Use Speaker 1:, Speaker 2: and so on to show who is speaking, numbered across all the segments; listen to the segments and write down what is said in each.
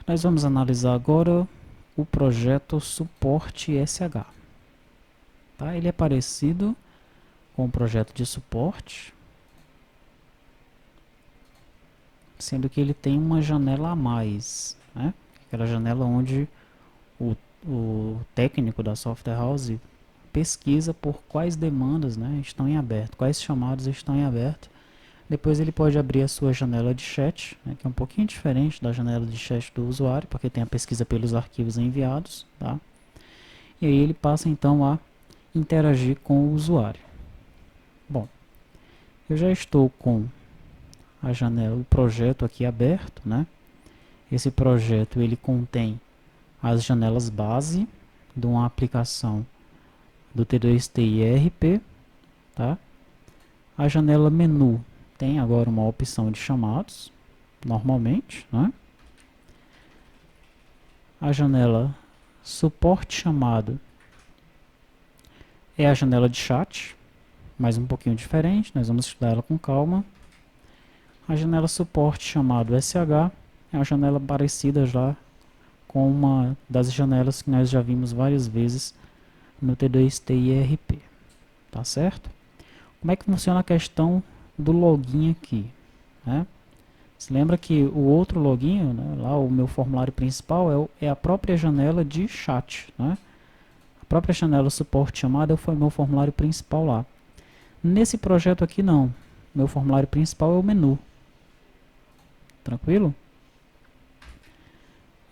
Speaker 1: Nós vamos analisar agora o projeto Suporte SH. Tá? Ele é parecido com o projeto de suporte, sendo que ele tem uma janela a mais, né? Aquela janela onde o técnico da software house pesquisa por quais demandas, né, estão em aberto, quais chamados estão em aberto. Depois ele pode abrir a sua janela de chat, né, que é um pouquinho diferente da janela de chat do usuário, porque tem a pesquisa pelos arquivos enviados, tá? E aí ele passa então a interagir com o usuário. Bom, eu já estou com a janela, o projeto aqui aberto, né? Esse projeto ele contém as janelas base de uma aplicação do T2T IRP, tá? A janela menu tem agora uma opção de chamados, normalmente, né? A janela suporte chamado é a janela de chat, mas um pouquinho diferente, nós vamos estudar ela com calma. A janela suporte chamado SH é uma janela parecida já com uma das janelas que nós já vimos várias vezes no T2T IRP, tá certo? Como é que funciona a questão do login aqui, né? Se lembra que o outro login, né, lá o meu formulário principal é a própria janela de chat, né? A própria janela suporte chamada foi o meu formulário principal lá. Nesse projeto aqui não, meu formulário principal é o menu, tranquilo?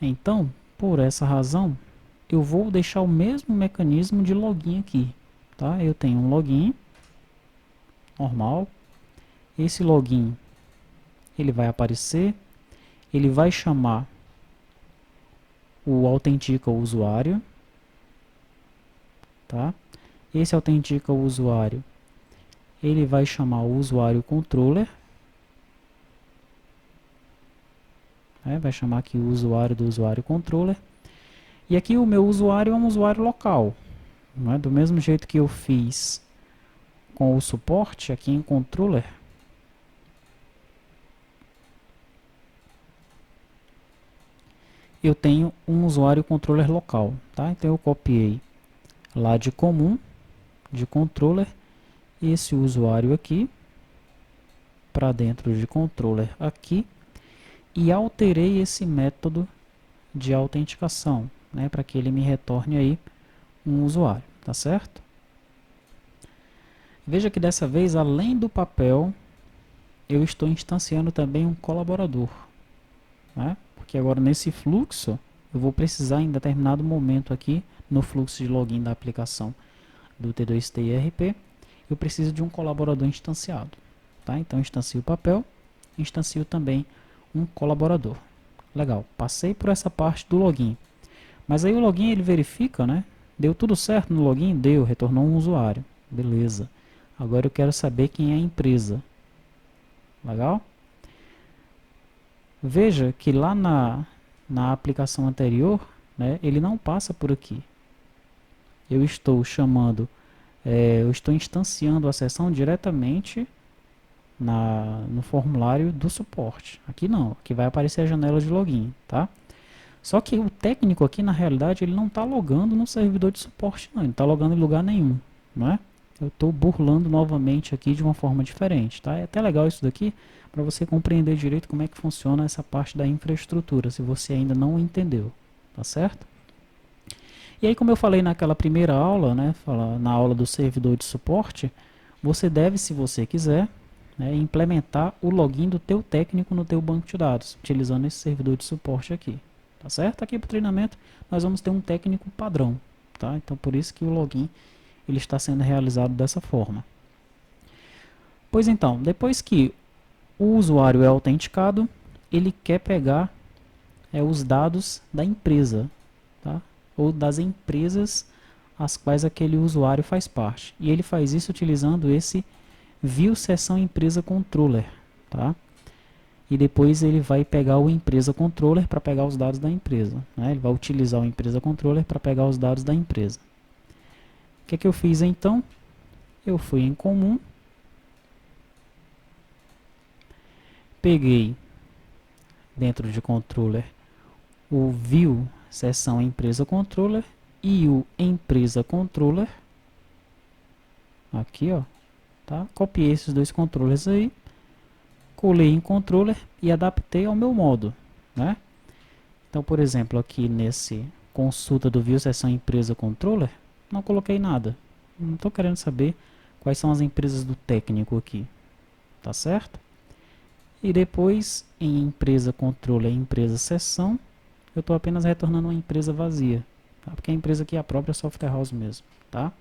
Speaker 1: Então, por essa razão, eu vou deixar o mesmo mecanismo de login aqui, tá? Eu tenho um login normal, esse login ele vai aparecer, ele vai chamar o autentica o usuário, tá? Esse autentica o usuário, ele vai chamar o usuário controller, né? Vai chamar aqui o usuário do usuário controller, e aqui o meu usuário é um usuário local, né? Do mesmo jeito que eu fiz com o suporte aqui em controller, eu tenho um usuário controller local, tá? Então eu copiei lá de comum, de controller, esse usuário aqui, para dentro de controller aqui, e alterei esse método de autenticação, né, para que ele me retorne aí um usuário, tá certo? Veja que dessa vez, além do papel, eu estou instanciando também um colaborador, né? Porque agora nesse fluxo, eu vou precisar em determinado momento aqui, no fluxo de login da aplicação do T2T IRP, eu preciso de um colaborador instanciado, tá? Então instancio o papel, instancio também um colaborador. Legal, passei por essa parte do login. Mas aí o login ele verifica, né? Deu tudo certo no login? Deu, retornou um usuário. Beleza. Agora eu quero saber quem é a empresa. Legal? Veja que lá na aplicação anterior, né, ele não passa por aqui. Eu estou chamando, eu estou instanciando a sessão diretamente no formulário do suporte. Aqui não, aqui vai aparecer a janela de login, tá? Só que o técnico aqui, na realidade, ele não está logando no servidor de suporte, não. Ele está logando em lugar nenhum, não é? Eu estou burlando novamente aqui de uma forma diferente, tá? É até legal isso daqui para você compreender direito como é que funciona essa parte da infraestrutura, se você ainda não entendeu, tá certo? E aí, como eu falei naquela primeira aula, né, na aula do servidor de suporte, você deve, se você quiser, né, implementar o login do teu técnico no teu banco de dados, utilizando esse servidor de suporte aqui. Tá certo? Aqui para o treinamento nós vamos ter um técnico padrão, tá? Então por isso que o login ele está sendo realizado dessa forma. Pois então, depois que o usuário é autenticado, ele quer pegar os dados da empresa, tá? Ou das empresas as quais aquele usuário faz parte. E ele faz isso utilizando esse view sessão empresa controller, tá? E depois ele vai pegar o empresa controller para pegar os dados da empresa, né? Ele vai utilizar o empresa controller para pegar os dados da empresa. O que eu fiz então? Eu fui em comum, peguei dentro de controller o view seção empresa controller e o empresa controller. Aqui, ó, tá? Copiei esses dois controllers aí, colei em controller e adaptei ao meu modo, né? Então, por exemplo, aqui nesse consulta do view seção empresa controller, não coloquei nada. Não estou querendo saber quais são as empresas do técnico aqui, tá certo? E depois em empresa controller e empresa seção, eu estou apenas retornando uma empresa vazia, tá? Porque a empresa aqui é a própria software house mesmo, tá?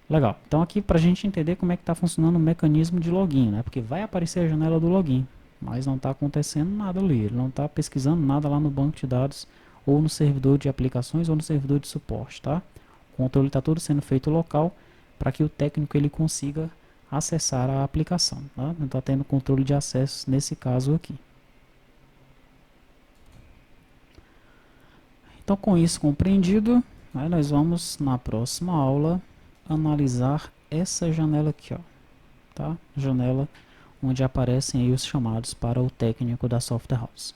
Speaker 1: Legal. Então aqui para a gente entender como é que está funcionando o mecanismo de login, né? Porque vai aparecer a janela do login, mas não está acontecendo nada ali. Ele não está pesquisando nada lá no banco de dados ou no servidor de aplicações ou no servidor de suporte, tá? O controle está todo sendo feito local para que o técnico ele consiga acessar a aplicação, tá? Não está tendo controle de acesso nesse caso aqui. Então com isso compreendido, aí nós vamos na próxima aula analisar essa janela aqui, ó, tá? Janela onde aparecem aí os chamados para o técnico da software house.